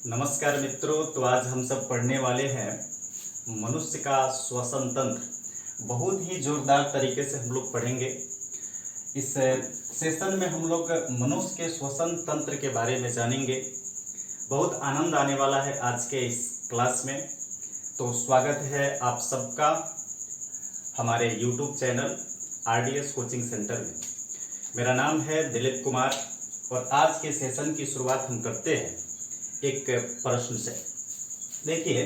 नमस्कार मित्रों। तो आज हम सब पढ़ने वाले हैं मनुष्य का श्वसन तंत्र। बहुत ही जोरदार तरीके से हम लोग पढ़ेंगे। इस सेशन में हम लोग मनुष्य के श्वसन तंत्र के बारे में जानेंगे। बहुत आनंद आने वाला है आज के इस क्लास में। तो स्वागत है आप सबका हमारे YouTube channel RDS coaching centre में। मेरा नाम है दिलीप कुमार और आज के सेशन की शुरुआत हम करते हैं एक प्रश्न से। देखिए,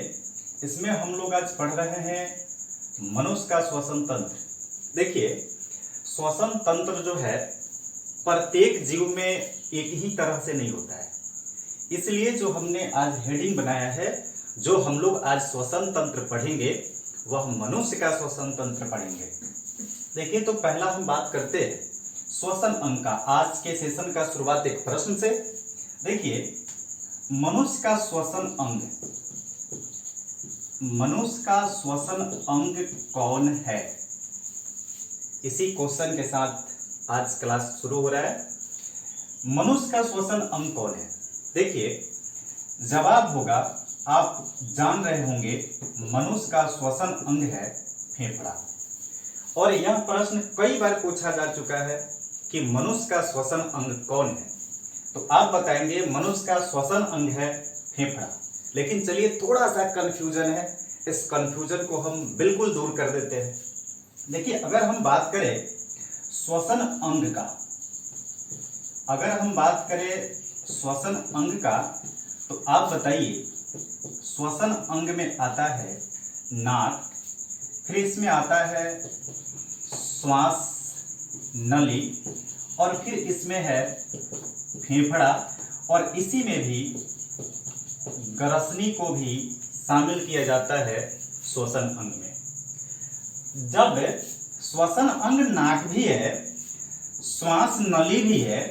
इसमें हम लोग आज पढ़ रहे हैं मनुष्य का श्वसन तंत्र। देखिए, श्वसन तंत्र जो है प्रत्येक जीव में एक ही तरह से नहीं होता है, इसलिए जो हमने आज हेडिंग बनाया है, जो हम लोग आज श्वसन तंत्र पढ़ेंगे वह मनुष्य का श्वसन तंत्र पढ़ेंगे। देखिए, तो पहला हम बात करते हैं श्वसन अंग का। आज के सेशन का शुरुआत एक प्रश्न से। देखिए, मनुष्य का श्वसन अंग, मनुष्य का श्वसन अंग कौन है? इसी क्वेश्चन के साथ आज क्लास शुरू हो रहा है। मनुष्य का श्वसन अंग कौन है? देखिए, जवाब होगा, आप जान रहे होंगे, मनुष्य का श्वसन अंग है फेफड़ा। और यह प्रश्न कई बार पूछा जा चुका है कि मनुष्य का श्वसन अंग कौन है। तो आप बताएंगे मनुष्य का श्वसन अंग है फेफड़ा। लेकिन चलिए, थोड़ा सा कंफ्यूजन है, इस कंफ्यूजन को हम बिल्कुल दूर कर देते हैं। देखिए, अगर हम बात करें श्वसन अंग का, अगर हम बात करें श्वसन अंग का, तो आप बताइए, श्वसन अंग में आता है नाक, फिर इसमें आता है श्वास नली, और फिर इसमें है फेफड़ा, और इसी में भी ग्रसनी को भी शामिल किया जाता है श्वसन अंग में। जब श्वसन अंग नाक भी है, श्वास नली भी है,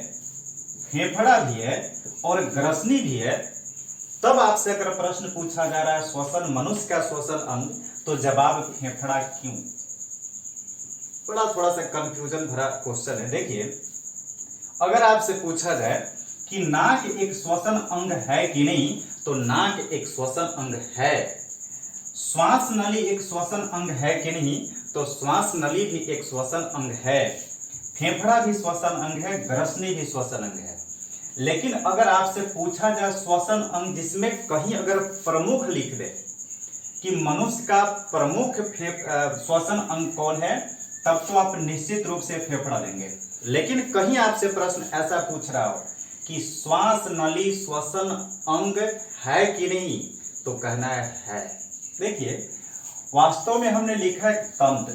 फेफड़ा भी है और ग्रसनी भी है, तब आपसे अगर प्रश्न पूछा जा रहा है श्वसन, मनुष्य का श्वसन अंग, तो जवाब फेफड़ा क्यों? थोड़ा सा कंफ्यूजन भरा क्वेश्चन है। देखिए, अगर आपसे पूछा जाए कि नाक एक श्वसन अंग है कि नहीं, तो नाक एक श्वसन अंग है। श्वास नली एक श्वसन अंग है कि नहीं, तो श्वास नली भी एक श्वसन अंग है। फेफड़ा भी श्वसन अंग है, ग्रसनी भी श्वसन अंग है। लेकिन अगर आपसे पूछा जाए श्वसन अंग जिसमें कहीं अगर प्रमुख लिख दे कि मनुष्य का प्रमुख श्वसन अंग कौन है, तब तो आप निश्चित रूप से फेफड़ा देंगे। लेकिन कहीं आपसे प्रश्न ऐसा पूछ रहा हो कि श्वास नली श्वसन अंग है कि नहीं, तो कहना है। देखिए, वास्तव में हमने लिखा है तंत्र।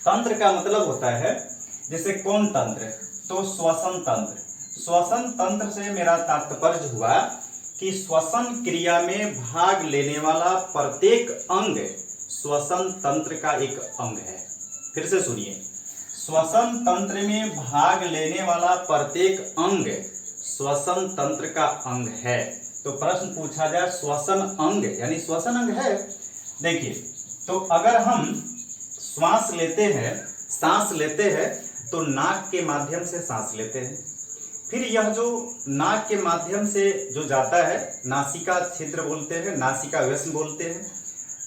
तंत्र का मतलब होता है, जैसे कौन तंत्र, तो श्वसन तंत्र। श्वसन तंत्र से मेरा तात्पर्य हुआ कि श्वसन क्रिया में भाग लेने वाला प्रत्येक अंग श्वसन तंत्र का एक अंग है। फिर से सुनिए, श्वसन तंत्र में भाग लेने वाला प्रत्येक अंग श्वसन तंत्र का अंग है। तो प्रश्न पूछा जाए श्वसन अंग, यानी श्वसन अंग है। देखिए, तो अगर हम श्वास लेते हैं, सांस लेते हैं, तो नाक के माध्यम से सांस लेते हैं। फिर यह जो नाक के माध्यम से जो जाता है, नासिका छिद्र बोलते हैं, नासिका व्यसन बोलते हैं,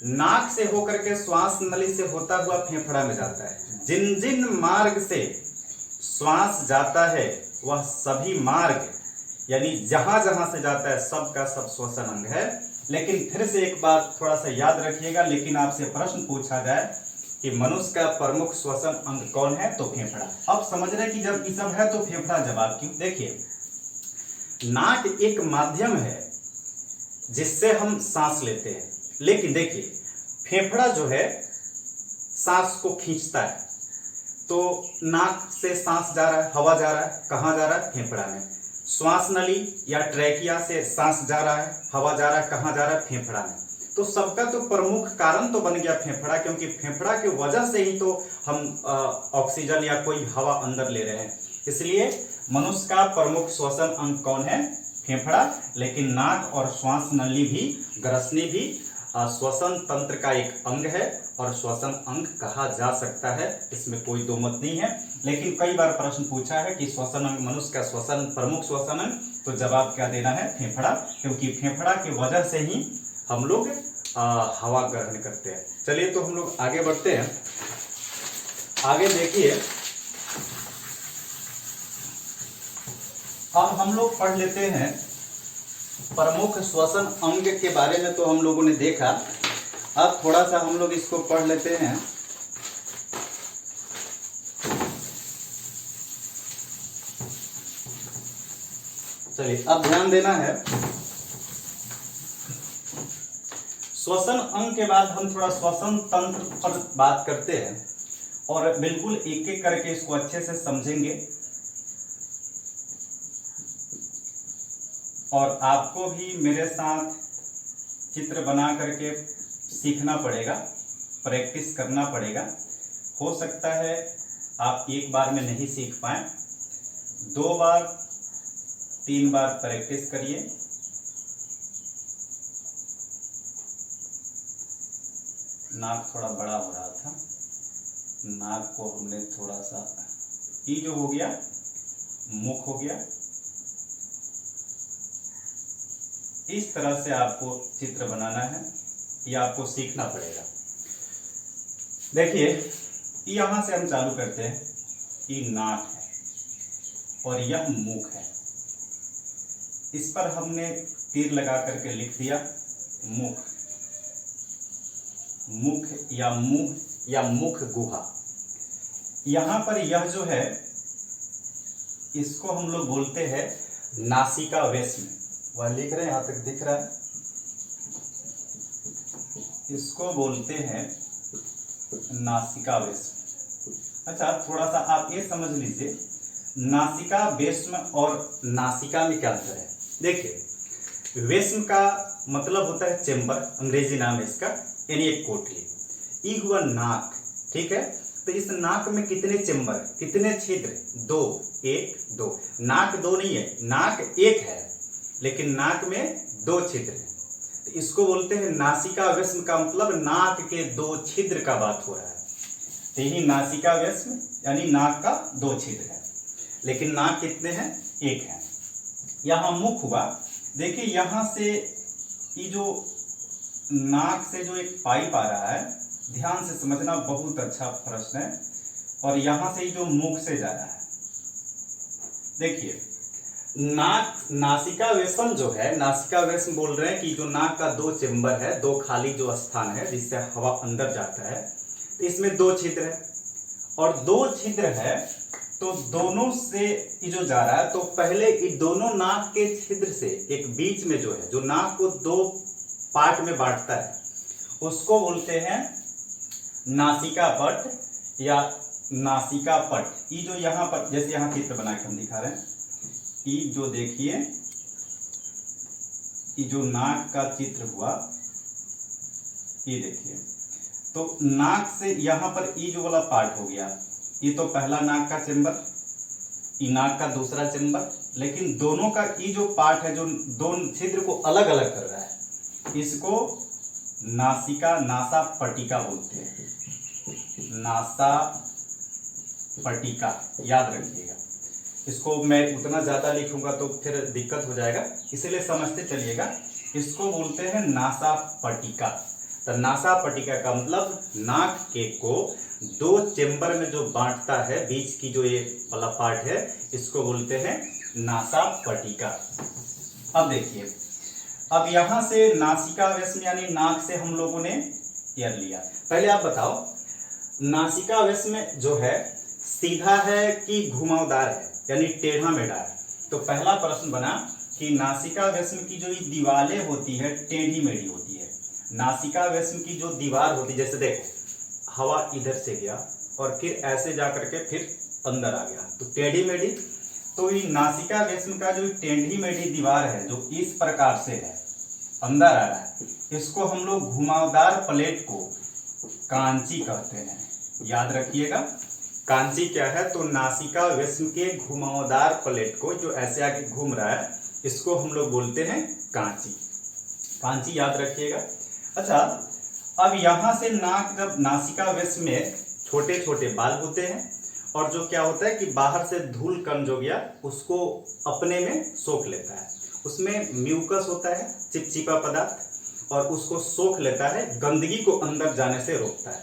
नाक से होकर के श्वास नली से होता हुआ फेफड़ा में जाता है। जिन जिन मार्ग से श्वास जाता है, वह सभी मार्ग, यानी जहां जहां से जाता है, सब का सब श्वसन अंग है। लेकिन फिर से एक बात थोड़ा सा याद रखिएगा, लेकिन आपसे प्रश्न पूछा जाए कि मनुष्य का प्रमुख श्वसन अंग कौन है, तो फेफड़ा। अब समझ रहे कि जब ये सब है तो फेफड़ा जवाब क्यों? देखिए, नाक एक माध्यम है जिससे हम सांस लेते हैं, लेकिन देखिए, फेफड़ा जो है सांस को खींचता है। तो नाक से सांस जा रहा है, हवा जा रहा है, कहाँ जा रहा है? फेफड़ा में। श्वास नली या ट्रैकिया से सांस जा रहा है, हवा जा रहा है, कहाँ जा रहा है? फेफड़ा में। तो सबका तो प्रमुख कारण तो बन गया फेफड़ा, क्योंकि फेफड़ा की वजह से ही तो हम ऑक्सीजन या कोई हवा अंदर ले रहे हैं। इसलिए मनुष्य का प्रमुख श्वसन अंग कौन है? फेफड़ा। लेकिन नाक और श्वास नली भी, ग्रसनी भी श्वसन तंत्र का एक अंग है और श्वसन अंग कहा जा सकता है, इसमें कोई दो मत नहीं है। लेकिन कई बार प्रश्न पूछा है कि श्वसन अंग, मनुष्य का श्वसन प्रमुख श्वसन अंग, तो जवाब क्या देना है? फेफड़ा, क्योंकि फेफड़ा की वजह से ही हम लोग हवा ग्रहण करते हैं। चलिए तो हम लोग आगे बढ़ते हैं। आगे देखिए, अब हम लोग पढ़ लेते हैं प्रमुख श्वसन अंग के बारे में। तो हम लोगों ने देखा, अब थोड़ा सा हम लोग इसको पढ़ लेते हैं। चलिए अब ध्यान देना है, श्वसन अंग के बाद हम थोड़ा श्वसन तंत्र पर बात करते हैं और बिल्कुल एक एक करके इसको अच्छे से समझेंगे। और आपको भी मेरे साथ चित्र बना करके सीखना पड़ेगा, प्रैक्टिस करना पड़ेगा। हो सकता है आप एक बार में नहीं सीख पाए, 2 बार 3 बार प्रैक्टिस करिए। नाक थोड़ा बड़ा हो रहा था, नाक को हमने थोड़ा सा, ये जो हो गया मुख हो गया। इस तरह से आपको चित्र बनाना है, ये आपको सीखना पड़ेगा। देखिए यहां से हम चालू करते हैं। ये नाक है और यह मुख है, इस पर हमने तीर लगा करके लिख दिया मुख, मुख या मुंह या मुख गुहा। यहां पर यह जो है इसको हम लोग बोलते हैं नासिका वेश्म। वह लिख रहे हैं, यहां तक दिख रहा है, इसको बोलते हैं नासिका वेश्म। अच्छा थोड़ा सा आप ये समझ लीजिए, नासिका वेश्म और नासिका में क्या अंतर है। देखिए वेश्म का मतलब होता है चेंबर, अंग्रेजी नाम है इसका, यानी एक कोठली। ये हुआ नाक, ठीक है। तो इस नाक में कितने चेंबर, कितने छिद्र? 2, 1, 2। नाक 2 नहीं है, नाक 1 है, लेकिन नाक में 2 छिद्र है। तो इसको बोलते हैं नासिका वेश्म, का मतलब नाक के 2 छिद्र का बात हो रहा है। तो यही नासिका वेश्म यानी नाक का 2 छिद्र है, लेकिन नाक कितने हैं? 1 है। यहाँ मुख हुआ, देखिए यहाँ से ये जो नाक से जो एक पाइप आ रहा है, ध्यान से समझना, बहुत अच्छा प्रश्न है। और यहां से जो मुख से जा रहा है, देखिए नाक, नासिका वेश्म जो है, नासिका वेश्म बोल रहे हैं कि जो नाक का 2 चेंबर है, 2 खाली जो स्थान है जिससे हवा अंदर जाता है, तो इसमें 2 छिद्र है और 2 छिद्र है। तो दोनों से ये जो जा रहा है, तो पहले ये दोनों नाक के छिद्र से एक बीच में जो है, जो नाक को 2 पार्ट में बांटता है, उसको बोलते हैं नासिका पट या नासिका पट। ये जो यहाँ पर, जैसे यहाँ चित्र बना के हम दिखा रहे हैं, ये जो देखिए, ये जो नाक का चित्र हुआ, ये देखिए, तो नाक से यहाँ पर ये जो वाला पार्ट हो गया, ये तो पहला नाक का चेंबर, ये नाक का दूसरा चेंबर, लेकिन दोनों का ये जो पार्ट है, जो 2 छिद्र को अलग अलग कर रहा है, इसको नासिका, नासा पटिका बोलते हैं। नासा पटिका याद रखिएगा। इसको मैं उतना ज्यादा लिखूंगा तो फिर दिक्कत हो जाएगा, इसलिए समझते चलिएगा। इसको बोलते हैं नासा पटिका। तो नासा पटिका का मतलब नाक के को 2 चेंबर में जो बांटता है, बीच की जो ये वाला पार्ट है, इसको बोलते हैं नासा पटिका। अब देखिए, अब यहां से नासिका वेश्म यानी नाक से हम लोगों ने एयर लिया। पहले आप बताओ, नासिका वेश्म जो है सीधा है कि घुमावदार है, यानी टेढ़ा मेढ़ा है? तो पहला प्रश्न बना कि नासिका वेश्म की जो ये दीवारें होती है, टेढ़ी मेढ़ी होती है। नासिका वेश्म की जो दीवार होती है, जैसे देखो हवा इधर से गया और फिर ऐसे जा करके फिर अंदर आ गया, तो टेढ़ी मेढ़ी। तो ये नासिका वेश्म का जो टेढ़ी मेढ़ी दीवार है, जो इस प्रकार से है, अंदर आ रहा है, इसको हम लोग घुमावदार प्लेट को कांची कहते हैं। याद रखिएगा, कांची क्या है? तो नासिका वेश्म के घुमावदार प्लेट को जो ऐसे आके घूम रहा है, इसको हम लोग बोलते हैं कांची। कांची याद रखिएगा। अच्छा, अब यहां से नाक, जब नासिका वेश्म में छोटे छोटे बाल होते हैं और जो क्या होता है कि बाहर से धूल कण जो गया उसको अपने में सोख लेता है। उसमें म्यूकस होता है, चिपचिपा पदार्थ, और उसको सोख लेता है, गंदगी को अंदर जाने से रोकता है।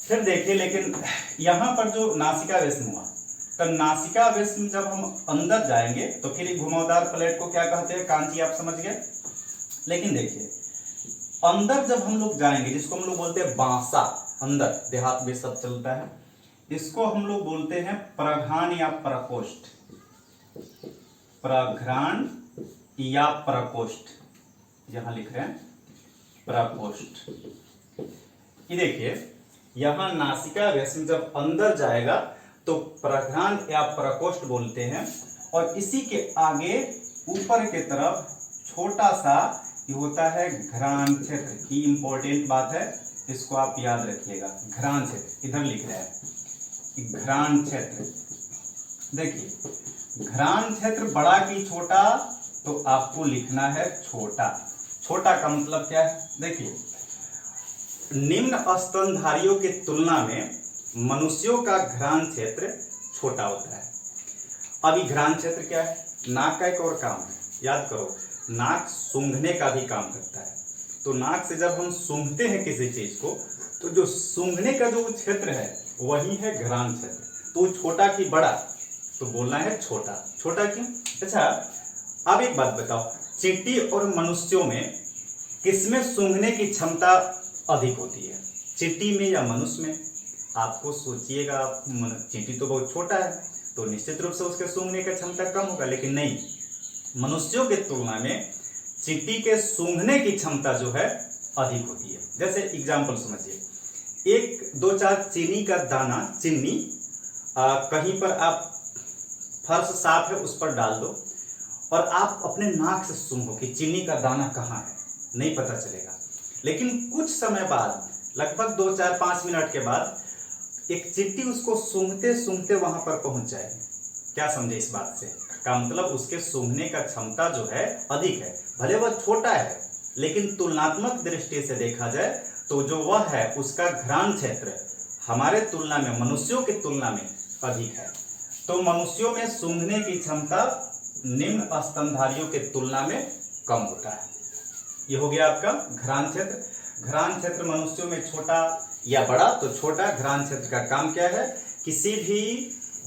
फिर देखिए, लेकिन यहाँ पर जो नासिका वेश्म हुआ, तो नासिका वेश्म जब हम अंदर जाएंगे तो फिर घुमावदार प्लेट को क्या कहते हैं, कांची, आप समझ गए। लेकिन देखिए, अंदर जब हम लोग जाएंगे, जिसको हम लोग बोलते हैं बांसा, अंदर देहात में सब चलता है, इसको हम लोग बोलते हैं प्रघ्राण या प्रकोष्ठ, प्रघ्राण या प्रकोष्ठ, यहां लिख रहे हैं प्रकोष्ठ। ये देखिए, यहां नासिका वेश्म जब अंदर जाएगा तो प्रघ्राण या प्रकोष्ठ बोलते हैं, और इसी के आगे ऊपर के तरफ छोटा सा ये होता है घ्राण क्षेत्र। की इंपॉर्टेंट बात है, इसको आप याद रखिएगा, घ्राण क्षेत्र, इधर लिख रहे हैं घ्राण क्षेत्र। देखिए, घ्राण क्षेत्र बड़ा की छोटा, तो आपको लिखना है छोटा। छोटा का मतलब क्या है, देखिए, निम्न स्तनधारियों की तुलना में मनुष्यों का घ्राण क्षेत्र छोटा होता है। अभी घ्राण क्षेत्र क्या है, नाक का एक और काम है, याद करो, नाक सूंघने का भी काम करता है। तो नाक से जब हम सूंघते हैं किसी चीज को, तो जो सूंघने का जो क्षेत्र है वही है घ्राण क्षेत्र। तो छोटा की बड़ा, तो बोलना है छोटा। छोटा क्यों? अच्छा, अब एक बात बताओ, चींटी और मनुष्यों में किसमें सूंघने की क्षमता अधिक होती है, चींटी में या मनुष्य में? आपको सोचिएगा, चींटी तो बहुत छोटा है, तो निश्चित रूप से उसके सूंघने की क्षमता कम होगा, लेकिन नहीं, मनुष्यों के तुलना में चींटी के सूंघने की क्षमता जो है अधिक होती है। जैसे एग्जाम्पल समझिए, एक दो चार चीनी का दाना, चीनी कहीं पर आप फर्श साफ है उस पर डाल दो, और आप अपने नाक से सूंघो कि चीनी का दाना कहाँ है, नहीं पता चलेगा। लेकिन कुछ समय बाद, लगभग 2-4-5 मिनट के बाद, एक चींटी उसको सूंघते सूंघते वहां पर पहुंच जाएगी। क्या समझे इस बात से? का मतलब उसके सूंघने का क्षमता जो है अधिक है। भले वह छोटा है, लेकिन तुलनात्मक दृष्टि से देखा जाए तो जो वह है उसका घ्राण क्षेत्र हमारे तुलना में, मनुष्यों की तुलना में अधिक है। तो मनुष्यों में सूंघने की क्षमता निम्न स्तनधारियों के तुलना में कम होता है। ये हो गया आपका घ्राण क्षेत्र। घ्राण क्षेत्र मनुष्यों में छोटा या बड़ा, तो छोटा घ्राण क्षेत्र का काम क्या है, किसी भी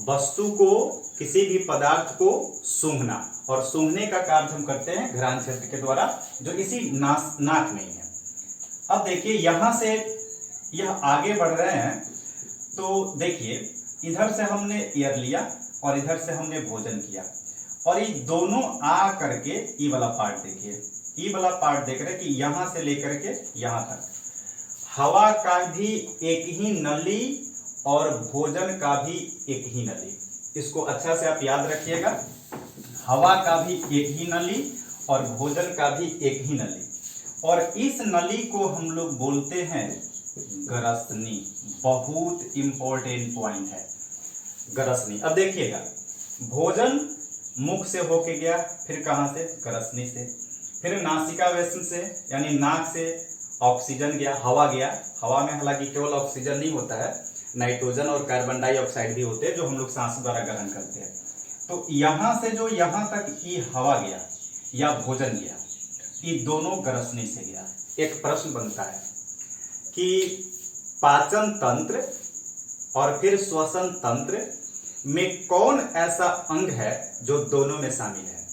वस्तु को, किसी भी पदार्थ को सूंघना, और सूंघने का कार्य हम करते हैं घ्राण क्षेत्र के द्वारा, जो इसी नाक में ही है। अब देखिए, यहां से यह आगे बढ़ रहे हैं, तो देखिए, इधर से हमने एयर लिया और इधर से हमने भोजन किया, और ये दोनों आ करके ये वाला पार्ट देखिए, ये वाला पार्ट देख रहे हैं कि यहां से लेकर के यहां तक हवा का भी एक ही नली और भोजन का भी एक ही नली। इसको अच्छा से आप याद रखिएगा, हवा का भी एक ही नली और भोजन का भी एक ही नली, और इस नली को हम लोग बोलते हैं ग्रसनी। बहुत इंपॉर्टेंट पॉइंट है ग्रसनी। अब देखिएगा, भोजन मुख से होके गया, फिर कहां से, ग्रसनी से, फिर नासिका वेश्म से यानी नाक से ऑक्सीजन गया, हवा गया। हवा में हालांकि केवल ऑक्सीजन नहीं होता है, नाइट्रोजन और कार्बन डाइऑक्साइड भी होते हैं जो हम लोग सांस द्वारा ग्रहण करते हैं। तो यहां से जो यहां तक ये हवा गया या भोजन गया, ये दोनों ग्रसनी से गया। एक प्रश्न बनता है कि पाचन तंत्र और फिर श्वसन तंत्र में कौन ऐसा अंग है जो दोनों में शामिल है?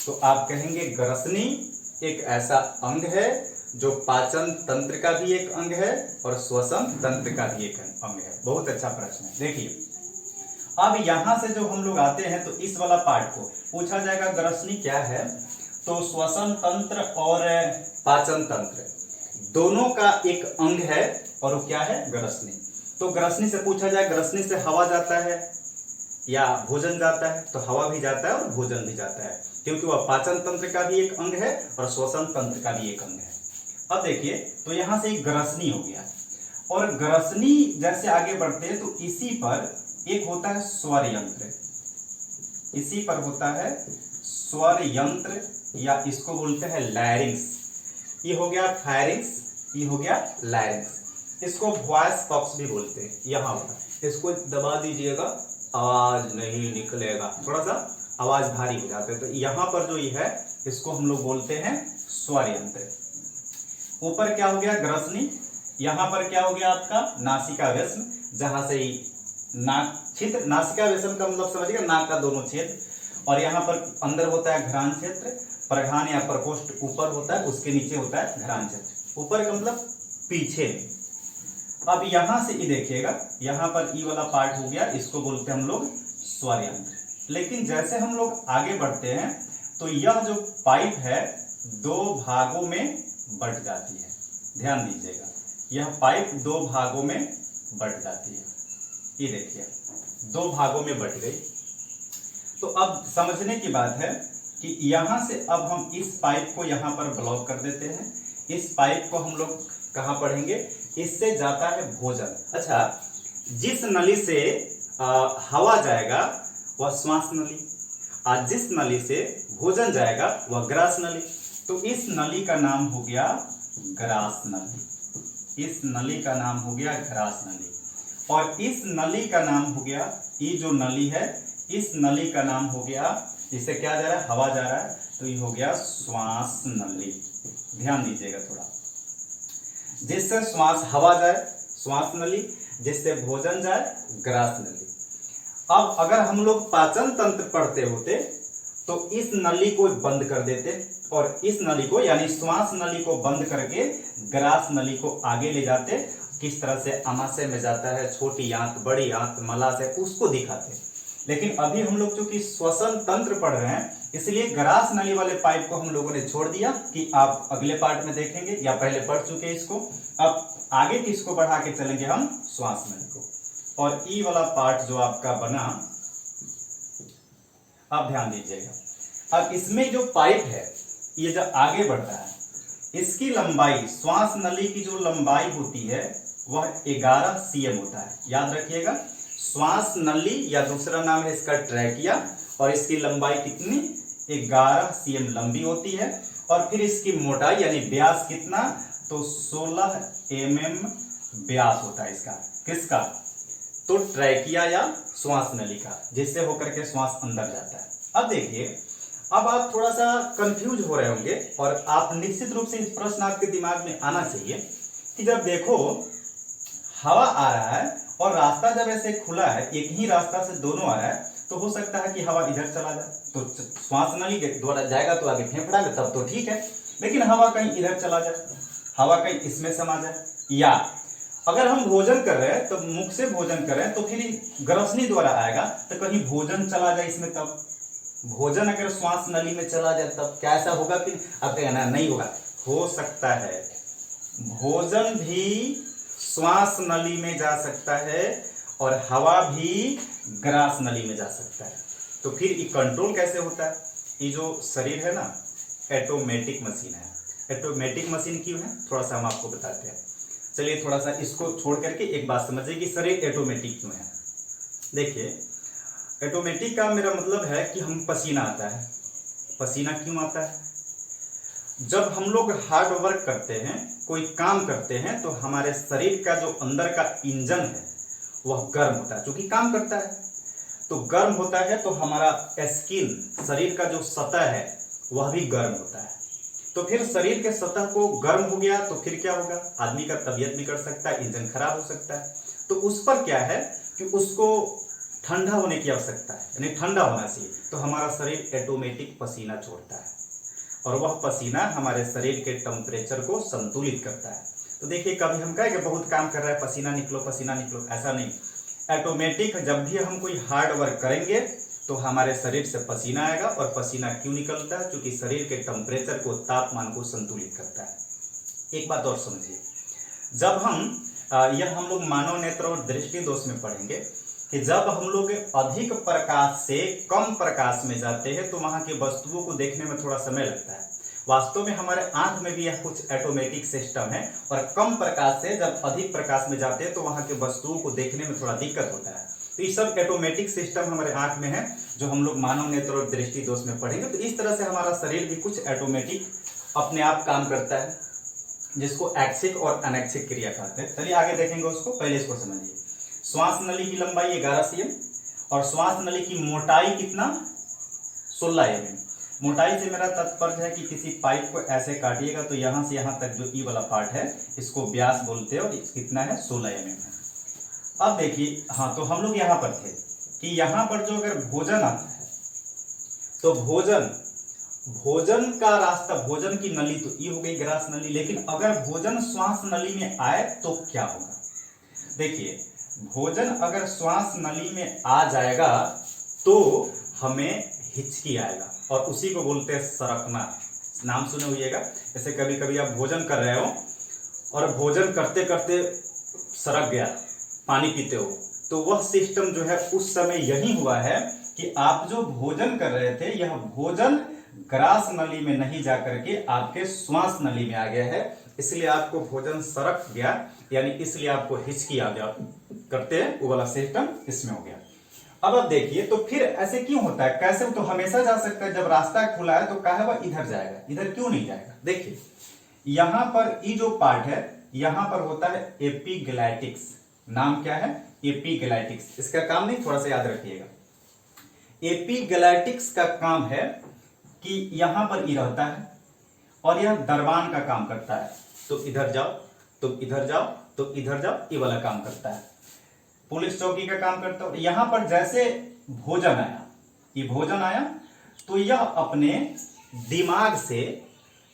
तो आप कहेंगे ग्रसनी एक ऐसा अंग है जो पाचन तंत्र का भी एक अंग है और श्वसन तंत्र का भी एक अंग है। बहुत अच्छा प्रश्न है। देखिए, अब यहां से जो हम लोग आते हैं तो इस वाला पार्ट को पूछा जाएगा ग्रसनी क्या है, तो श्वसन तंत्र और पाचन तंत्र दोनों का एक अंग है, और वो क्या है, ग्रसनी। तो ग्रसनी से पूछा जाए, ग्रसनी से हवा जाता है या भोजन जाता है? तो हवा भी जाता है और भोजन भी जाता है, क्योंकि वह पाचन तंत्र का भी एक अंग है और श्वसन तंत्र का भी एक अंग है। अब देखिए, तो यहां से एक ग्रसनी हो गया, और ग्रसनी जैसे आगे बढ़ते हैं तो इसी पर एक होता है स्वर यंत्र, इसी पर होता है स्वर यंत्र, या इसको बोलते हैं लैरिंग्स। ये हो गया फायरिंग्स, ये हो गया लैरिंग्स। इसको वॉइस बॉक्स भी बोलते हैं। यहाँ होता है, इसको दबा दीजिएगा, आवाज नहीं निकलेगा, थोड़ा सा आवाज भारी हो जाता है। तो यहां पर जो ये है इसको हम लोग बोलते हैं स्वर यंत्र। ऊपर क्या हो गया, ग्रसनी, यहां पर क्या हो गया आपका नासिका व्यसन, जहां से नाक छिद्र, नासिका व्यसन का मतलब समझिएगा नाक का दोनों छेद, और यहाँ पर अंदर होता है घ्राण क्षेत्र, प्रघान या प्रकोष्ठ ऊपर होता है, उसके नीचे होता है घ्राण क्षेत्र, ऊपर का मतलब पीछे। अब यहां से ये देखिएगा, यहाँ पर ई वाला पार्ट हो गया, इसको बोलते हैं हम लोग स्वर यंत्र। लेकिन जैसे हम लोग आगे बढ़ते हैं तो यह जो पाइप है दो भागों में बट जाती है, ध्यान दीजिएगा, यह पाइप दो भागों में बट जाती है। ये देखिए दो भागों में बट गई। तो अब समझने की बात है कि यहां से अब हम इस पाइप को यहां पर ब्लॉक कर देते हैं। इस पाइप को हम लोग कहां पढ़ेंगे, इससे जाता है भोजन। अच्छा, जिस नली से हवा जाएगा वह श्वास नली, और जिस नली से भोजन जाएगा वह ग्रास नली। तो इस नली का नाम हो गया ग्रास नली, इस नली का नाम हो गया ग्रास नली। और इस नली का नाम हो गया, ये जो नली है इस नली का नाम हो गया, इससे क्या जा रहा है, हवा जा रहा है, तो ये हो गया श्वास नली। ध्यान दीजिएगा थोड़ा, जिससे श्वास हवा जाए श्वास नली, जिससे भोजन जाए ग्रास नली। अब अगर हम लोग पाचन तंत्र पढ़ते होते तो इस नली को बंद कर देते, और इस नली को यानी श्वास नली को बंद करके ग्रास नली को आगे ले जाते। किस तरह से आमाशय में जाता है, छोटी आंत, बड़ी आंत, मलाशय, उसको दिखाते। लेकिन अभी हम लोग चूंकि श्वसन तंत्र पढ़ रहे हैं, इसलिए ग्रास नली वाले पाइप को हम लोगों ने छोड़ दिया कि आप अगले पार्ट में देखेंगे, या पहले पढ़ चुके इसको। अब आगे किसको बढ़ा के चलेंगे हम, श्वास नली को। और ई वाला पार्ट जो आपका बना, आप ध्यान दीजिएगा। अब इसमें जो पाइप है ये जो आगे बढ़ता है, इसकी लंबाई, श्वास नली की जो लंबाई होती है वह 11 cm होता है। याद रखिएगा, श्वास नली या दूसरा नाम है इसका ट्रैकिया, और इसकी लंबाई कितनी, 11 cm लंबी होती है। और फिर इसकी मोटाई यानी व्यास कितना, तो 16 mm व्यास होता है इसका। किसका, तो ट्रैकिया या श्वास नली का, जिससे होकर के श्वास अंदर जाता है। अब देखिए, अब आप थोड़ा सा कंफ्यूज हो रहे होंगे, और आप निश्चित रूप से इस प्रश्न आपके दिमाग में आना चाहिए कि जब देखो हवा आ रहा है और रास्ता जब ऐसे खुला है, एक ही रास्ता से दोनों आ रहा है, तो हो सकता है कि हवा इधर चला जाए, तो श्वास नली के द्वारा जाएगा तो आगे फेफड़ा में, तब तो ठीक है। लेकिन हवा कहीं इधर चला जाए, हवा कहीं इसमें समा जाए, या अगर हम भोजन कर रहे हैं तो मुख से भोजन कर रहे हैं तो फिर ग्रसनी द्वारा आएगा, तो कहीं भोजन चला जाए इसमें, तब भोजन अगर श्वास नली में चला जाए तब क्या ऐसा होगा कि आप कहना नहीं होगा, हो सकता है भोजन भी श्वास नली में जा सकता है और हवा भी ग्रास नली में जा सकता है। तो फिर ये कंट्रोल कैसे होता है, ये जो शरीर है ना, ऑटोमेटिक मशीन है। ऑटोमेटिक मशीन क्यों है, थोड़ा सा हम आपको बताते हैं। चलिए थोड़ा सा इसको छोड़ करके एक बात समझिए कि शरीर ऑटोमेटिक क्यों है। देखिए, ऑटोमेटिक का मेरा मतलब है कि हम पसीना आता है, पसीना क्यों आता है, जब हम लोग हार्ड वर्क करते हैं, कोई काम करते हैं, तो हमारे शरीर का जो अंदर का इंजन है वह गर्म होता है, क्योंकि काम करता है तो गर्म होता है, तो हमारा स्किन, शरीर का जो सतह है वह भी गर्म होता है। तो फिर शरीर के सतह को गर्म हो गया तो फिर क्या होगा, आदमी का तबीयत बिगड़ सकता है, इंजन खराब हो सकता है। तो उस पर क्या है कि उसको ठंडा होने की आवश्यकता है, यानी ठंडा होना चाहिए। तो हमारा शरीर ऑटोमेटिक पसीना छोड़ता है, और वह पसीना हमारे शरीर के टेम्परेचर को संतुलित करता है। तो देखिए, कभी हम कहें कि बहुत काम कर रहा है, पसीना निकलो पसीना निकलो, ऐसा नहीं। ऑटोमेटिक जब भी हम कोई हार्ड वर्क करेंगे तो हमारे शरीर से पसीना आएगा, और पसीना क्यों निकलता है, क्योंकि शरीर के टेम्परेचर को, तापमान को संतुलित करता है। एक बात और समझिए, जब हम यह हम लोग मानव नेत्र और दृष्टि दोष में पढ़ेंगे कि जब हम लोग अधिक प्रकाश से कम प्रकाश में जाते हैं तो वहां की वस्तुओं को देखने में थोड़ा समय लगता है। वास्तव में हमारे आंख में भी यह कुछ ऑटोमेटिक सिस्टम है, और कम प्रकाश से जब अधिक प्रकाश में जाते हैं तो वहां की वस्तुओं को देखने में थोड़ा दिक्कत होता है। तो ये सब ऑटोमेटिक सिस्टम हमारे आंख में है, जो हम लोग मानव नेत्र और दृष्टि दोष में पढ़ेंगे। तो इस तरह से हमारा शरीर भी कुछ ऑटोमेटिक अपने आप काम करता है, जिसको ऐच्छिक और अनैच्छिक क्रिया कहते हैं। चलिए आगे देखेंगे उसको, पहले इसको समझिए। श्वास नली की लंबाई 11 cm और श्वास नली की मोटाई कितना 16 mm। मोटाई से मेरा तात्पर्य है कि किसी पाइप को ऐसे काटिएगा तो यहां से यहां तक जो ई वाला पार्ट है इसको व्यास बोलते हैं और कितना है 16 mm है। अब देखिए, हाँ, तो हम लोग यहाँ पर थे कि यहाँ पर जो अगर भोजन आता है तो भोजन का रास्ता, भोजन की नली तो ये हो गई ग्रास नली, लेकिन अगर भोजन श्वास नली में आए तो क्या होगा? देखिए, भोजन अगर श्वास नली में आ जाएगा तो हमें हिचकी आएगा और उसी को बोलते हैं सरकना। नाम सुने होइएगा। जैसे कभी कभी आप भोजन कर रहे हो और भोजन करते करते सरक गया, पानी पीते हो, तो वह सिस्टम जो है उस समय यही हुआ है कि आप जो भोजन कर रहे थे यह भोजन ग्रास नली में नहीं जाकर के आपके श्वास नली में आ गया है, इसलिए आपको भोजन सरक गया, यानी इसलिए आपको हिचकी आ गया करते हैं, वो वाला सिस्टम इसमें हो गया। अब आप देखिए, तो फिर ऐसे क्यों होता है? कैसे? तो हमेशा जा सकता है, जब रास्ता खुला है तो कहा वह इधर जाएगा, इधर क्यों नहीं जाएगा? देखिए, यहां पर ये जो पार्ट है यहां पर होता है एपिग्लैटिक्स। नाम क्या है? एपिग्लैटिक्स। इसका काम नहीं, थोड़ा सा याद रखिएगा। एपिग्लैटिक्स का काम है कि यहां पर ये रहता है और यह दरबान का काम करता है। तो इधर जाओ, तुम इधर जाओ, तुम इधर जाओ, ये वाला काम करता है। पुलिस चौकी का काम करता है। यहां पर जैसे भोजन आया, ये भोजन आया तो यह अपने दिमाग से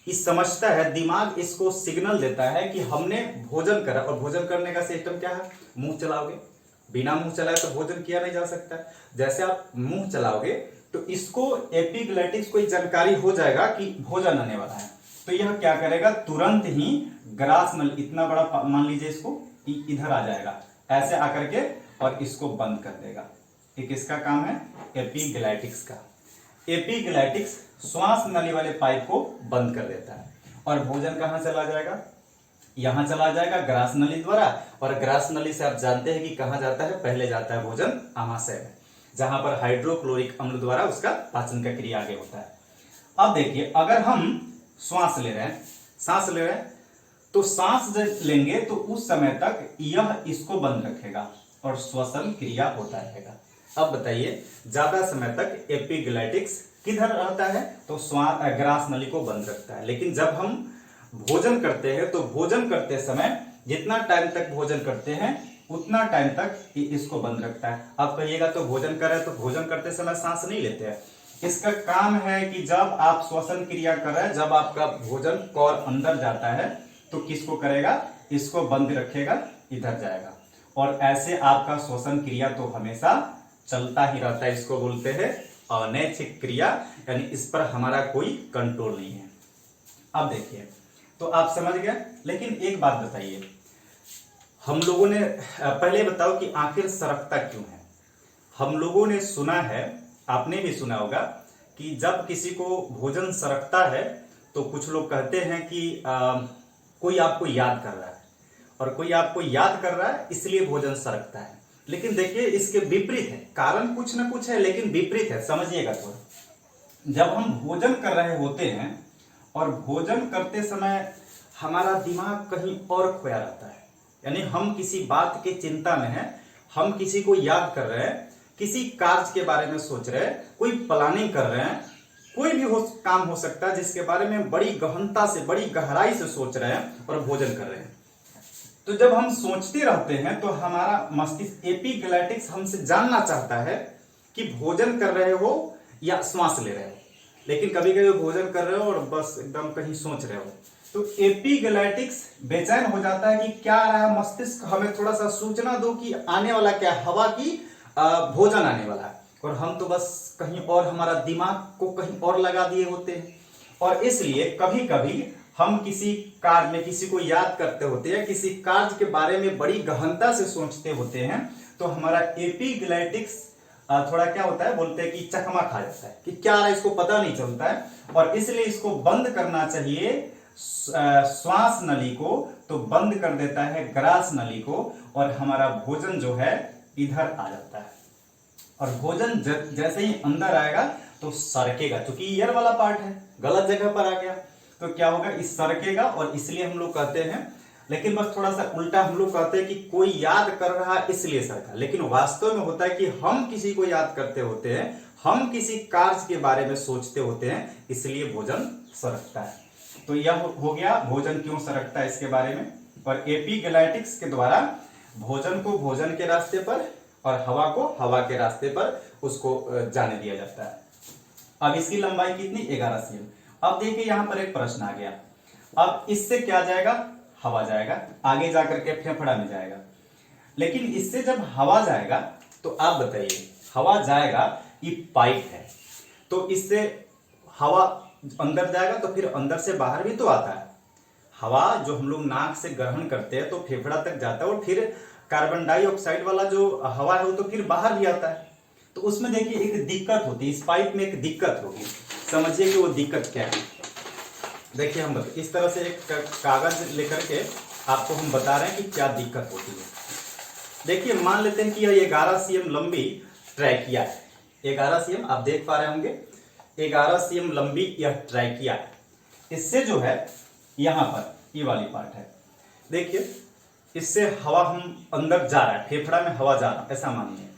इस समझता है, दिमाग इसको सिग्नल देता है कि हमने भोजन करा। और भोजन करने का सिस्टम क्या है? मुंह चलाओगे, बिना मुंह चलाए तो भोजन किया नहीं जा सकता। जैसे आप मुंह चलाओगे तो इसको एपिग्लैटिक्स को जानकारी हो जाएगा कि भोजन आने वाला है, तो यह क्या करेगा? तुरंत ही ग्रास नल, इतना बड़ा मान लीजिए, इसको इधर आ जाएगा ऐसे आकर के और इसको बंद कर देगा। ये किसका काम है? एपिग्लैटिक्स का। एपिग्लैटिक्स श्वास नली वाले पाइप को बंद कर देता है और भोजन कहां चला जाएगा? यहां चला जाएगा ग्रास नली द्वारा, और ग्रास नली से आप जानते हैं कि कहां जाता है? पहले जाता है भोजन आमाशय में, जहां पर हाइड्रोक्लोरिक अम्ल द्वारा उसका पाचन का क्रिया आगे होता है। अब देखिए, अगर हम सांस ले रहे हैं तो सांस जब लेंगे तो उस समय तक यह इसको बंद रखेगा और श्वसन क्रिया होता रहेगा। अब बताइए, ज्यादा समय तक एपिग्लैटिक्स किधर रहता है? तो ग्रास नली को बंद रखता है। लेकिन जब हम भोजन करते हैं तो भोजन करते समय जितना टाइम तक भोजन करते हैं उतना टाइम तक इसको बंद रखता है। आप कहिएगा तो भोजन कर रहे हैं तो भोजन करते समय सांस नहीं लेते हैं। इसका काम है कि जब आप श्वसन क्रिया कर रहे हैं, जब आपका भोजन कौर अंदर जाता है तो किसको करेगा? इसको बंद रखेगा, इधर जाएगा, और ऐसे आपका श्वसन क्रिया तो हमेशा चलता ही रहता है। इसको बोलते हैं अनैच्छिक क्रिया, यानी इस पर हमारा कोई कंट्रोल नहीं है। अब देखिए, तो आप समझ गए। लेकिन एक बात बताइए, हम लोगों ने पहले बताओ कि आखिर सरकता क्यों है? हम लोगों ने सुना है, आपने भी सुना होगा कि जब किसी को भोजन सरकता है तो कुछ लोग कहते हैं कि कोई आपको याद कर रहा है, और कोई आपको याद कर रहा है इसलिए भोजन सरकता है। लेकिन देखिए, इसके विपरीत है, कारण कुछ ना कुछ है लेकिन विपरीत है, समझिएगा थोड़ा। जब हम भोजन कर रहे होते हैं और भोजन करते समय हमारा दिमाग कहीं और खोया रहता है, यानी हम किसी बात की चिंता में हैं, हम किसी को याद कर रहे हैं, किसी कार्य के बारे में सोच रहे हैं, कोई प्लानिंग कर रहे हैं, कोई भी काम हो सकता है जिसके बारे में बड़ी गहनता से, बड़ी गहराई से सोच रहे हैं और भोजन कर रहे हैं। तो जब हम सोचते रहते हैं तो हमारा मस्तिष्क एपिग्लैटिक्स हमसे जानना चाहता है कि भोजन कर रहे हो या श्वास ले रहे हो। लेकिन कभी कभी भोजन कर रहे हो और बस एकदम कहीं सोच रहे हो, तो एपिग्लैटिक्स बेचैन हो जाता है कि क्या आ रहा है, मस्तिष्क हमें थोड़ा सा सूचना दो कि आने वाला क्या, हवा की भोजन आने वाला है, और हम तो बस कहीं और, हमारा दिमाग को कहीं और लगा दिए होते हैं। और इसलिए कभी कभी हम किसी कार्य में किसी को याद करते होते हैं, किसी कार्य के बारे में बड़ी गहनता से सोचते होते हैं, तो हमारा एपिग्लैटिक्स थोड़ा क्या होता है, बोलते हैं कि चकमा खा जाता है कि क्या है, इसको पता नहीं चलता है, और इसलिए इसको बंद करना चाहिए श्वास नली को, तो बंद कर देता है ग्रास नली को, और हमारा भोजन जो है इधर आ जाता है। और भोजन जैसे ही अंदर आएगा तो सरकेगा, क्योंकि ईयर वाला पार्ट है, गलत जगह पर आ गया तो क्या होगा, इस सरकेगा। और इसलिए हम लोग कहते हैं लेकिन बस थोड़ा सा उल्टा हम लोग कहते हैं कि कोई याद कर रहा है इसलिए सरका, लेकिन वास्तव में होता है कि हम किसी को याद करते होते हैं, हम किसी कार्य के बारे में सोचते होते हैं, इसलिए भोजन सरकता है। तो यह हो गया भोजन क्यों सरकता है इसके बारे में। और एपिगैलेटिक्स के द्वारा भोजन को भोजन के रास्ते पर और हवा को हवा के रास्ते पर उसको जाने दिया जाता है। अब इसकी लंबाई कितनी, 11 सीएम। अब देखिए यहां पर एक प्रश्न आ गया, अब इससे क्या जाएगा, हवा जाएगा, आगे जाकर के फेफड़ा में जाएगा। लेकिन इससे जब हवा जाएगा तो आप बताइए, हवा जाएगा, ये पाइप है, तो इससे हवा अंदर जाएगा तो फिर अंदर से बाहर भी तो आता है। हवा जो हम लोग नाक से ग्रहण करते हैं तो फेफड़ा तक जाता है और फिर कार्बन डाइऑक्साइड वाला जो हवा है वो तो फिर बाहर भी आता है। तो उसमें देखिए एक दिक्कत होती है, इस पाइप में एक दिक्कत होगी, समझिए कि वो दिक्कत क्या है। देखिए हम इस तरह से एक कागज लेकर के आपको हम बता रहे हैं कि क्या दिक्कत होती है। देखिए मान लेते हैं कि यह 11 सीएम लंबी ट्रैकिया है, 11 सीएम आप देख पा रहे होंगे, 11 सीएम लंबी यह ट्रैकिया है। इससे जो है यहां पर ये वाली पार्ट है, देखिए इससे हवा हम अंदर जा रहा है, फेफड़ा में हवा जा रहा है ऐसा मानिए।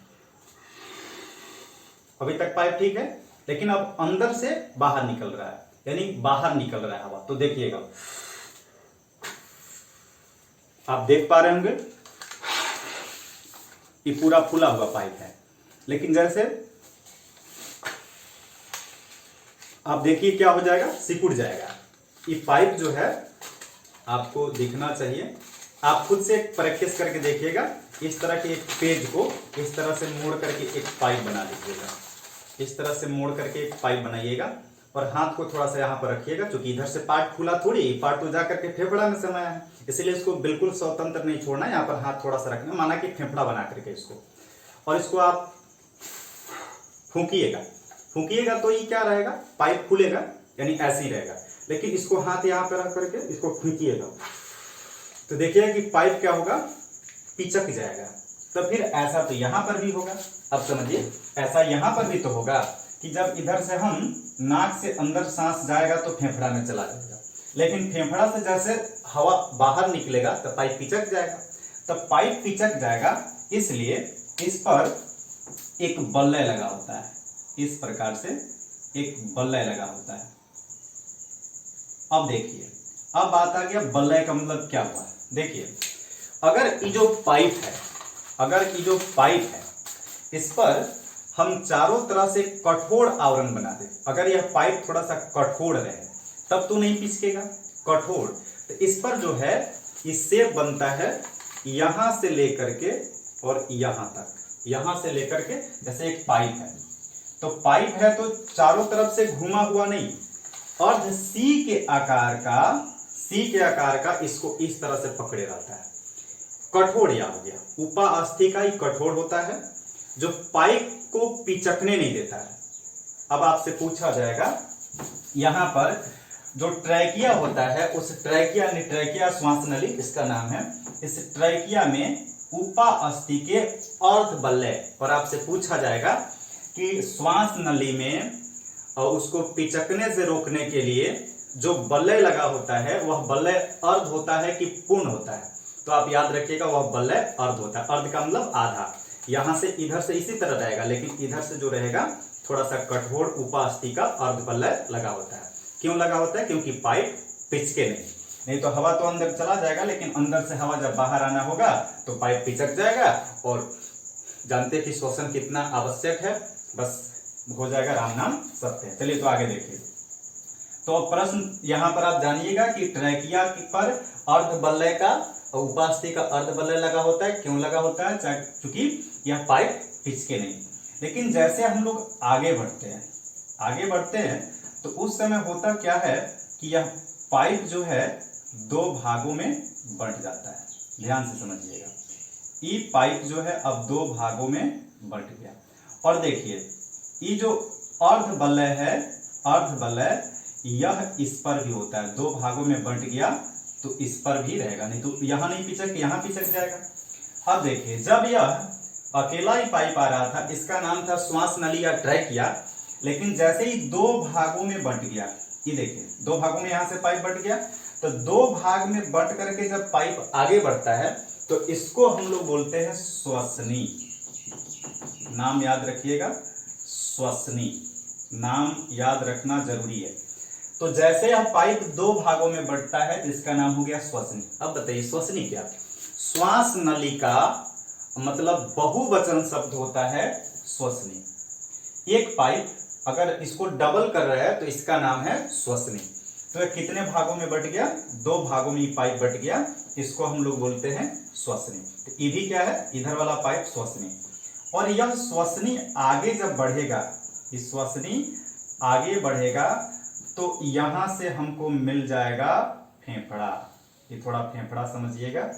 अभी तक पाइप ठीक है, लेकिन अब अंदर से बाहर निकल रहा है, यानी बाहर निकल रहा है हवा। तो देखिएगा आप देख पा रहे होंगे ये पूरा फूला हुआ पाइप है, लेकिन जैसे आप देखिए क्या हो जाएगा, सिकुड़ जाएगा। ये पाइप जो है आपको दिखना चाहिए, आप खुद से प्रैक्टिस करके देखिएगा। इस तरह के एक पेज को इस तरह से मोड़ करके एक पाइप बना लीजिएगा, इस तरह से मोड़ करके एक पाइप बनाइएगा और हाथ को थोड़ा सा यहाँ पर रखिएगा, क्योंकि इधर से पार्ट खुला थोड़ी, पार्ट तो जाकर के फेफड़ा में समाया है, इसलिए इसको बिल्कुल स्वतंत्र नहीं छोड़ना, यहाँ पर हाथ थोड़ा सा रखना, माना कि फेफड़ा बना करके इसको, और इसको आप फूंकिएगा तो ये क्या रहेगा, पाइप खुलेगा, यानी ऐसे ही रहेगा। लेकिन इसको हाथ यहाँ पे रख करके इसको खींचिएगा तो देखिएगा कि पाइप क्या होगा, पिचक जाएगा। तो फिर ऐसा तो यहाँ पर भी होगा, अब समझिए ऐसा यहाँ पर भी तो होगा कि जब इधर से हम नाक से अंदर सांस जाएगा तो फेफड़ा में चला जाएगा, लेकिन फेफड़ा से जैसे हवा बाहर निकलेगा तो पाइप पिचक जाएगा। तब पाइप पिचक जाएगा, इसलिए इस पर एक बल्ले लगा होता है, इस प्रकार से एक बल्ले लगा होता है। अब देखिए, अब बात आ गया बल्ले का मतलब क्या हुआ। देखिए अगर ये जो पाइप है, इस पर हम चारों तरह से कठोर आवरण बना दे, अगर यह पाइप थोड़ा सा कठोर रहे तब तो नहीं पिचकेगा, कठोर। तो इस पर जो है इससे बनता है यहां से लेकर के और यहां तक, यहां से लेकर के जैसे एक पाइप है, तो पाइप है तो चारों तरफ से घुमा हुआ नहीं, अर्ध सी के आकार का इसको इस तरह से पकड़े रहता है। कठोर या हो गया, उपा अस्थि का ही कठोर होता है जो पाइप को पिचकने नहीं देता है। अब आपसे पूछा जाएगा यहां पर जो ट्रैकिया होता है, उस ट्रैकिया श्वास नली इसका नाम है, इस ट्रैकिया में उपा अस्थि के अर्ध बल्ले, और आपसे पूछा जाएगा कि श्वास नली में उसको पिचकने से रोकने के लिए जो बल्ले लगा होता है वह बल्ले अर्ध होता है कि पूर्ण होता है। तो आप याद रखिएगा वह बल्ले अर्ध होता है, अर्ध का मतलब आधा। यहां से इधर से इसी तरह रहेगा, लेकिन इधर से जो रहेगा थोड़ा सा कठोर उपास्थि का अर्ध बल्ले लगा होता है। क्यों लगा होता है, क्योंकि पाइप पिचके नहीं तो हवा तो अंदर चला जाएगा, लेकिन अंदर से हवा जब बाहर आना होगा तो पाइप पिचक जाएगा। और जानते हैं कि श्वसन कितना आवश्यक है, बस हो जाएगा राम नाम सत्य है। चलिए तो आगे देखिए। तो प्रश्न यहाँ पर आप जानिएगा कि ट्रैकिया पर अर्ध बल्ले का और उपास्थि का अर्ध बल्ले लगा होता है। क्यों लगा होता है, क्योंकि यह पाइप पिचके नहीं। लेकिन जैसे हम लोग आगे बढ़ते हैं तो उस समय होता क्या है कि यह पाइप जो है दो भागों में बंट जाता है। ध्यान से समझिएगा, ये पाइप जो है अब दो भागों में बंट गया। और देखिए ये जो अर्ध बल्ले है, यह इस पर भी होता है, दो भागों में बंट गया तो इस पर भी रहेगा, नहीं तो यहां नहीं पिचक, यहां पिचक जाएगा। अब देखिए जब यह अकेला ही पाइप आ रहा था, इसका नाम था श्वास नली या ट्रैकिया, लेकिन जैसे ही दो भागों में बंट गया, ये देखिए दो भागों में यहां से पाइप बंट गया, तो दो भाग में बंट करके जब पाइप आगे बढ़ता है तो इसको हम लोग बोलते हैं श्वसनी। नाम याद रखिएगा, श्वसनी, नाम याद रखना जरूरी है। तो जैसे यह पाइप दो भागों में बढ़ता है तो इसका नाम हो गया श्वसनी। अब बताइए श्वसनी क्या? श्वास नलिका मतलब बहुवचन शब्द होता है श्वसनी। एक पाइप अगर इसको डबल कर रहा है तो इसका नाम है श्वसनी। तो यह कितने भागों में बट गया? दो भागों में ये पाइप बट गया, इसको हम लोग बोलते हैं श्वसनी। तो ये भी क्या है? इधर वाला पाइप श्वसनी। और यह श्वसनी आगे जब बढ़ेगा, इस श्वसनी आगे बढ़ेगा तो यहां से हमको मिल जाएगा फेफड़ा। ये थोड़ा फेफड़ा समझिएगा,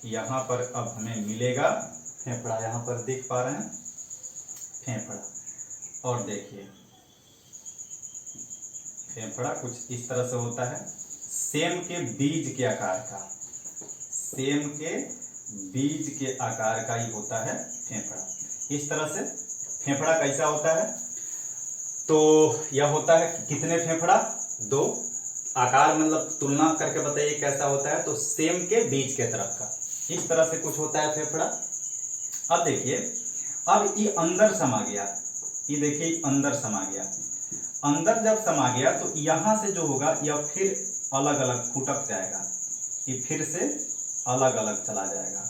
यहां पर अब हमें मिलेगा फेफड़ा। यहां पर देख पा रहे हैं फेफड़ा, और देखिए फेफड़ा कुछ इस तरह से होता है, सेम के बीज के आकार का, सेम के बीज के आकार का ही होता है फेफड़ा। इस तरह से फेफड़ा कैसा होता है? तो यह होता है कितने फेफड़ा? दो। आकार मतलब तुलना करके बताइए कैसा होता है? तो सेम के बीज के तरफ का, इस तरह से कुछ होता है फेफड़ा। अब देखिए, अब ये अंदर समा गया, ये देखिए अंदर समा गया। अंदर जब समा गया तो यहां से जो होगा यह फिर अलग अलग फुटक जाएगा, ये फिर से अलग अलग चला जाएगा।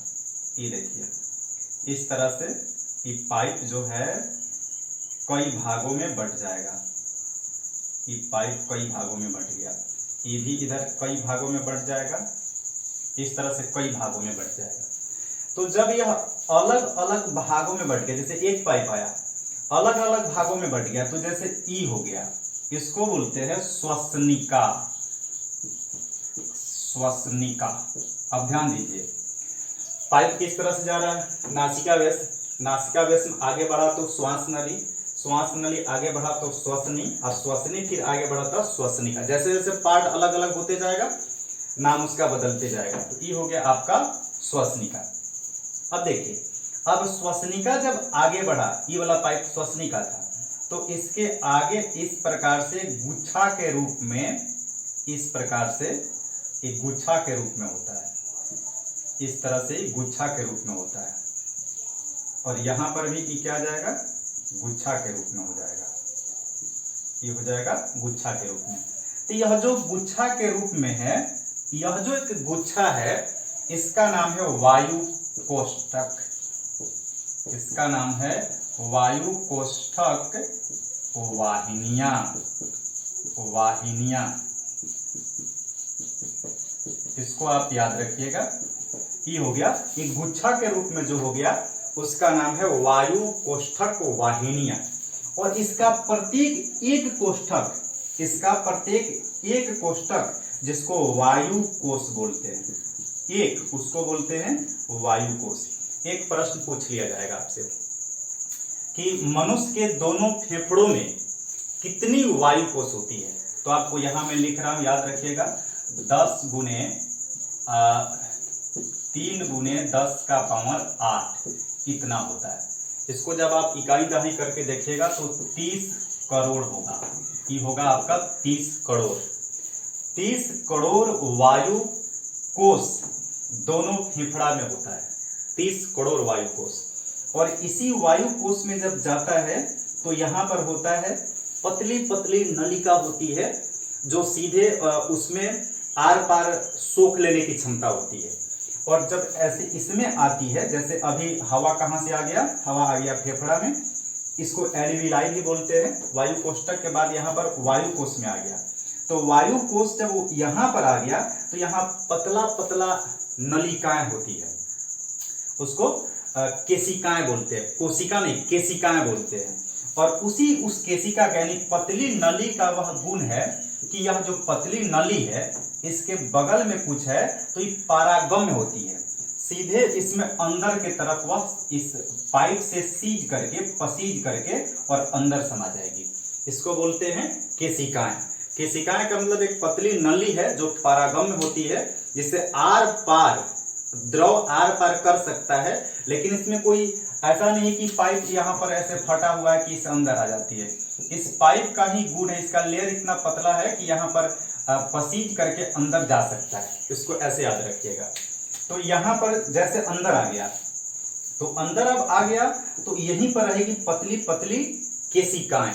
ये देखिए इस तरह से ये पाइप जो है कई भागों में बट जाएगा। ये पाइप कई भागों में बट गया, ये भी इधर कई भागों में बट जाएगा, इस तरह से कई भागों में बट जाएगा। तो जब यह अलग अलग भागों में बट गया, जैसे एक पाइप आया अलग अलग भागों में बट गया, तो जैसे ई हो गया, इसको बोलते हैं श्वसनिका। श्वसनिका। अब ध्यान दीजिए, पाइप किस तरह से जा रहा है? नासिका व्यस्त, नासिका व्यस्त में आगे बढ़ा तो श्वास नली, श्वास नली आगे बढ़ा तो श्वसनी, और श्वसनी फिर आगे बढ़ा तो श्वसनिका। जैसे जैसे पार्ट अलग अलग होते जाएगा नाम उसका बदलते जाएगा। तो ये हो गया आपका श्वसनिका। अब देखिए, अब श्वसनिका जब आगे बढ़ा, ये वाला पाइप श्वसनिका था, तो इसके आगे इस प्रकार से गुच्छा के रूप में, इस प्रकार से एक गुच्छा के रूप में होता है, इस तरह से गुच्छा के रूप में होता है। और यहां पर भी क्या आ जाएगा? गुच्छा के रूप में हो जाएगा, ये हो जाएगा गुच्छा के रूप में। तो यह जो गुच्छा के रूप में है, यह जो एक गुच्छा है इसका नाम है वायु कोष्ठक। इसका नाम है वायु कोष्ठक वाहिनियां। वाहिनियां, इसको आप याद रखिएगा। ये हो गया, एक गुच्छा के रूप में जो हो गया उसका नाम है वायु कोष्ठक वाहिनियां। और इसका प्रत्येक एक कोष्ठक, इसका प्रत्येक एक कोष्ठक जिसको वायु कोष बोलते हैं, एक उसको बोलते हैं वायु कोष। एक प्रश्न पूछ लिया जाएगा आपसे कि मनुष्य के दोनों फेफड़ों में कितनी वायु कोष होती है? तो आपको यहां मैं लिख रहा हूं, याद रखिएगा, 10 गुने 3 गुने 10 का पावर 8 इतना होता है। इसको जब आप इकाई दहाई करके देखिएगा तो 30 करोड़ होगा। ये होगा आपका 30 करोड़। 30 करोड़ वायु कोष दोनों फेफड़ा में होता है, 30 करोड़ वायु कोष। और इसी वायु कोष में जब जाता है तो यहाँ पर होता है पतली पतली नलिका होती है जो सीधे उसमें आर पार सोख लेने की क्षमता होती है। और जब ऐसे इसमें आती है, जैसे अभी हवा कहाँ से आ गया? हवा आ गया फेफड़ा में, इसको एल्विलाई भी बोलते हैं। वायु कोष्ठक के बाद यहाँ पर वायु कोष में आ गया। तो वायु कोष जब यहाँ पर आ गया तो यहाँ पतला पतला नलिकाएं होती है, उसको केशिकाएं बोलते हैं, कोशिका नहीं केशिकाएं बोलते हैं। और उस केशिका का यानी पतली नली का वह गुण है कि यह जो पतली नली है इसके बगल में कुछ है तो ये पारागम्य होती है, सीधे इसमें अंदर के तरफ वह इस पाइप से सीज करके पसीज करके और अंदर समा जाएगी। इसको बोलते हैं केशिकाएं। केशिकाएं का मतलब एक पतली नली है जो पारागम्य होती है, जिससे आर पार द्रव आर पार कर सकता है, लेकिन इसमें कोई ऐसा नहीं कि पाइप यहाँ पर ऐसे फटा हुआ है कि इस अंदर आ जाती है। इस पाइप का ही गुण है, इसका लेयर इतना पतला है कि यहाँ पर पसीज करके अंदर जा सकता है। इसको ऐसे याद रखिएगा। तो यहाँ पर जैसे अंदर आ गया, तो अंदर अब आ गया तो यहीं पर रहेगी पतली पतली केशिकाएं,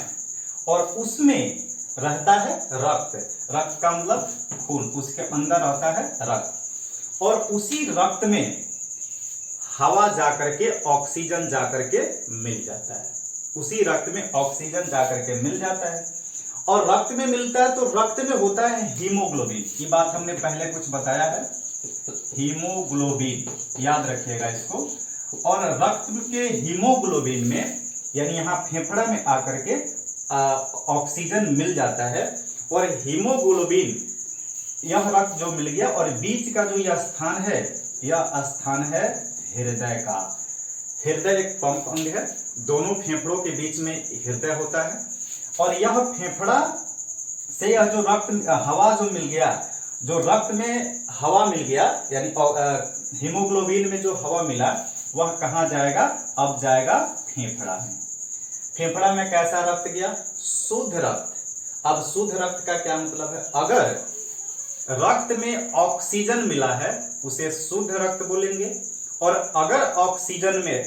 और उसमें रहता है रक्त। रक्त का मतलब खून, उसके अंदर रहता है रक्त, और उसी रक्त में हवा जाकर के ऑक्सीजन जाकर के मिल जाता है। उसी रक्त में ऑक्सीजन जाकर के मिल जाता है, और रक्त में मिलता है तो रक्त में होता है हीमोग्लोबिन। ये बात हमने पहले कुछ बताया है, हीमोग्लोबिन याद रखिएगा इसको। और रक्त के हीमोग्लोबिन में यानी यहाँ फेफड़ा में आकर के ऑक्सीजन मिल जाता है, और हीमोग्लोबिन यह रक्त जो मिल गया, और बीच का जो यह स्थान है, यह स्थान है हृदय का। हृदय एक पंप अंग है, दोनों फेफड़ों के बीच में हृदय होता है, और यह फेफड़ा से यह जो रक्त हवा जो मिल गया, जो रक्त में हवा मिल गया यानी हीमोग्लोबिन में जो हवा मिला वह कहाँ जाएगा? अब जाएगा फेफड़ा में। फेफड़ा में कैसा रक्त गया? शुद्ध रक्त। अब शुद्ध रक्त का क्या मतलब है? अगर रक्त में ऑक्सीजन मिला है उसे शुद्ध रक्त बोलेंगे, और अगर ऑक्सीजन में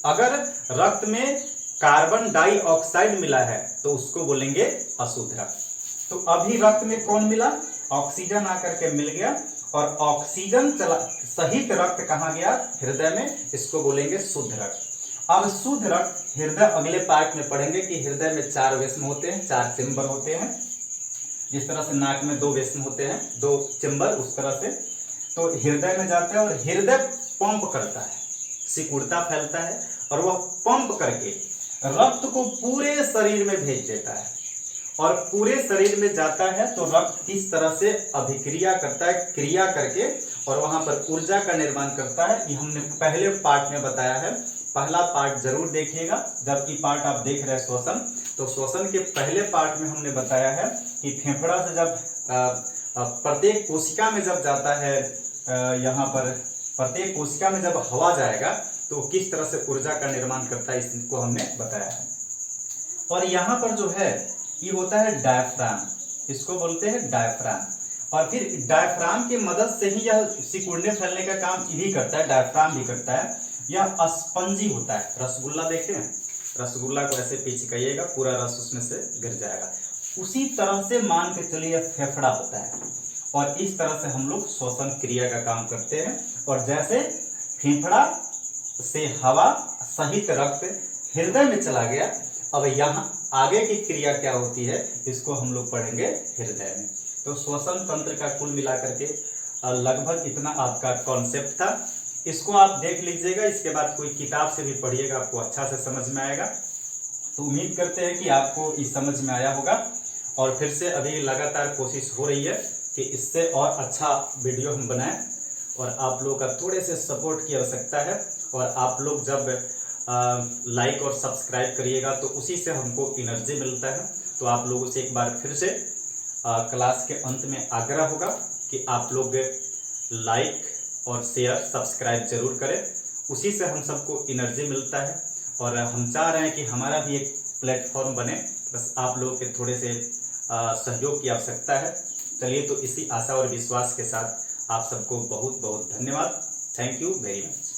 अगर रक्त में कार्बन डाइऑक्साइड मिला है तो उसको बोलेंगे अशुद्ध रक्त। तो अभी रक्त में कौन मिला? ऑक्सीजन आकर के मिल गया, और ऑक्सीजन सहित रक्त कहाँ गया? हृदय में, इसको बोलेंगे शुद्ध रक्त। अब शुद्ध रक्त हृदय अगले पार्ट में पढ़ेंगे कि हृदय में 4 वेस्म होते हैं, 4 चेम्बर होते हैं। जिस तरह से नाक में 2 वेस्म होते हैं, 2 चेम्बर, उस तरह से तो हृदय में जाता है, और हृदय पंप करता है, सिकुड़ता फैलता है, और वह पंप करके रक्त को पूरे शरीर में भेज देता है, और पूरे शरीर में जाता है तो रक्त किस तरह से अभिक्रिया करता है, क्रिया करके, और वहां पर ऊर्जा का निर्माण करता है। ये हमने पहले पार्ट में बताया है, पहला पार्ट जरूर देखिएगा। जबकि पार्ट आप देख रहे हैं श्वसन, तो श्वसन के पहले पार्ट में हमने बताया है कि फेफड़ा से जब प्रत्येक कोशिका में जब जाता है, यहाँ पर प्रत्येक कोशिका में जब हवा जाएगा तो किस तरह से ऊर्जा का निर्माण करता है, इसको हमने बताया है। और यहाँ पर जो है ये होता है डायफ्राम, इसको बोलते हैं डायफ्राम। और फिर डायफ्राम की मदद से ही यह सिकुड़ने फैलने का काम भी करता है, डायफ्राम भी करता है। यह स्पंजी होता है। रसगुल्ला देखे हैं, रसगुल्ला को ऐसे पिचकाइएगा, पूरा रस उसमें से गिर जाएगा। उसी तरह से मान के चलिए फेफड़ा होता है, और इस तरह से हम लोग श्वसन क्रिया का काम करते हैं। और जैसे फेफड़ा से हवा सहित रक्त हृदय में चला गया, अब यहाँ आगे की क्रिया क्या होती है इसको हम लोग पढ़ेंगे हृदय में। तो श्वसन तंत्र का कुल मिलाकर के लगभग इतना आपका कॉन्सेप्ट था। इसको आप देख लीजिएगा, इसके बाद कोई किताब से भी पढ़िएगा, आपको अच्छा से समझ में आएगा। तो उम्मीद करते हैं कि आपको इस समझ में आया होगा, और फिर से अभी लगातार कोशिश हो रही है कि इससे और अच्छा वीडियो हम बनाएं, और आप लोग का थोड़े से सपोर्ट की आवश्यकता है। और आप लोग जब लाइक और सब्सक्राइब करिएगा तो उसी से हमको एनर्जी मिलता है। तो आप लोगों से एक बार फिर से क्लास के अंत में आग्रह होगा कि आप लोग लाइक और शेयर सब्सक्राइब जरूर करें, उसी से हम सबको एनर्जी मिलता है। और हम चाह रहे हैं कि हमारा भी एक प्लेटफॉर्म बने, बस आप लोगों के थोड़े से सहयोग की आवश्यकता है। चलिए, तो इसी आशा और विश्वास के साथ आप सबको बहुत बहुत धन्यवाद। Thank you very much.